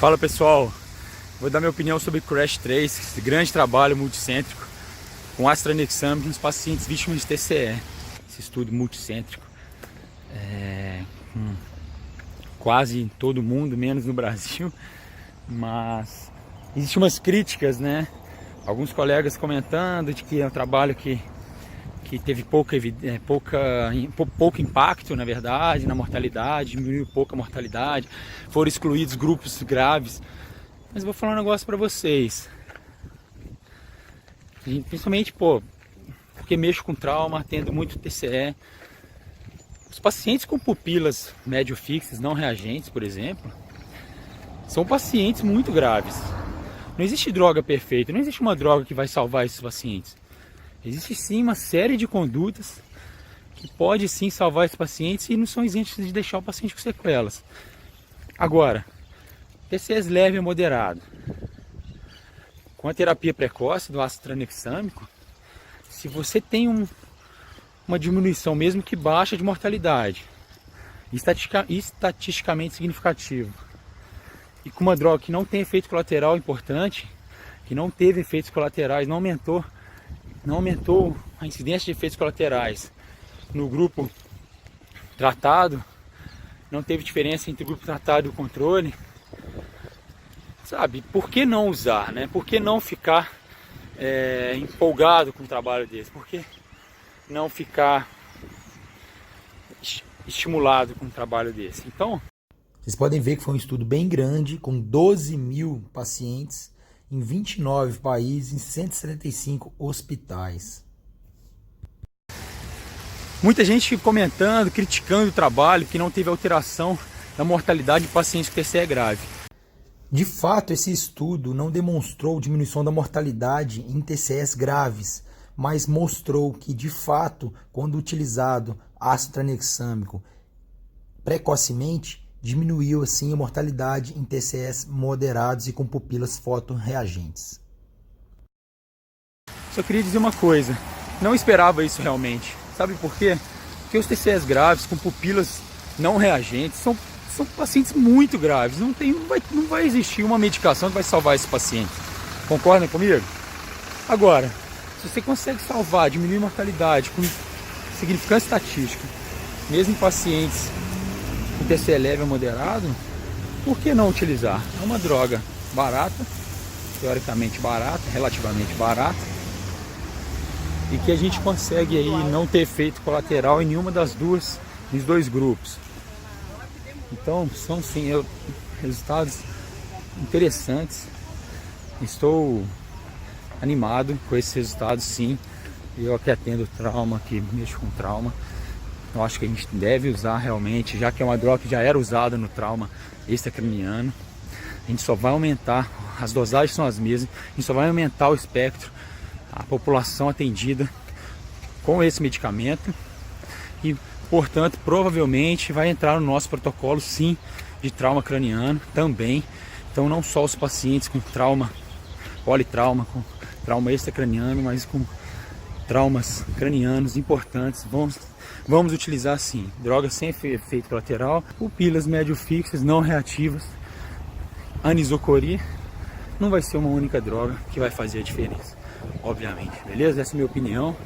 Fala pessoal, vou dar minha opinião sobre Crash 3, esse grande trabalho multicêntrico com ácido tranexâmico nos pacientes vítimas de TCE. Esse estudo multicêntrico quase em todo mundo, menos no Brasil, mas existem umas críticas, Alguns colegas comentando de que é um trabalho que teve pouco impacto, na verdade, na mortalidade, diminuiu pouco a mortalidade, foram excluídos grupos graves. Mas eu vou falar um negócio para vocês, principalmente, porque mexo com trauma, atendo muito TCE. Os pacientes com pupilas médio fixas, não reagentes, por exemplo, são pacientes muito graves. Não existe droga perfeita, não existe uma droga que vai salvar esses pacientes. Existe sim uma série de condutas que pode sim salvar esses pacientes e não são isentos de deixar o paciente com sequelas. Agora, TCEs leve a moderado, com a terapia precoce do ácido tranexâmico, se você tem uma diminuição, mesmo que baixa, de mortalidade, estatisticamente significativo, e com uma droga que não tem efeito colateral importante, que não teve efeitos colaterais, não aumentou a incidência de efeitos colaterais no grupo tratado, não teve diferença entre o grupo tratado e o controle, sabe? Por que não usar, Por que não ficar empolgado com um trabalho desse? Por que não ficar estimulado com um trabalho desse? Então, vocês podem ver que foi um estudo bem grande, com 12 mil pacientes, em 29 países, em 175 hospitais. Muita gente comentando, criticando o trabalho, que não teve alteração da mortalidade de pacientes com TCE grave. De fato, esse estudo não demonstrou diminuição da mortalidade em TCEs graves, mas mostrou que, de fato, quando utilizado ácido tranexâmico precocemente, diminuiu assim a mortalidade em TCEs moderados e com pupilas fotorreagentes. Só queria dizer uma coisa, não esperava isso realmente. Sabe por quê? Porque os TCEs graves com pupilas não reagentes são pacientes muito graves. Não vai existir uma medicação que vai salvar esses pacientes. Concordam comigo? Agora, se você consegue salvar, diminuir a mortalidade com significância estatística, mesmo em pacientes com TCE leve ou moderado, por que não utilizar? É uma droga barata, teoricamente barata, relativamente barata, e que a gente consegue aí não ter efeito colateral em nenhuma dos dois grupos. Então são sim resultados interessantes. Estou animado com esses resultados, sim. Eu que atendo trauma, que mexo com trauma, eu acho que a gente deve usar realmente, já que é uma droga que já era usada no trauma extracraniano. A gente só vai aumentar, as dosagens são as mesmas, a gente só vai aumentar o espectro, a população atendida com esse medicamento e, portanto, provavelmente vai entrar no nosso protocolo, sim, de trauma craniano também. Então, não só os pacientes com trauma, politrauma, com trauma extracraniano, mas com traumas cranianos importantes, vamos utilizar sim, drogas sem efeito colateral, pupilas médio fixas, não reativas, anisocoria. Não vai ser uma única droga que vai fazer a diferença, obviamente, beleza? Essa é a minha opinião.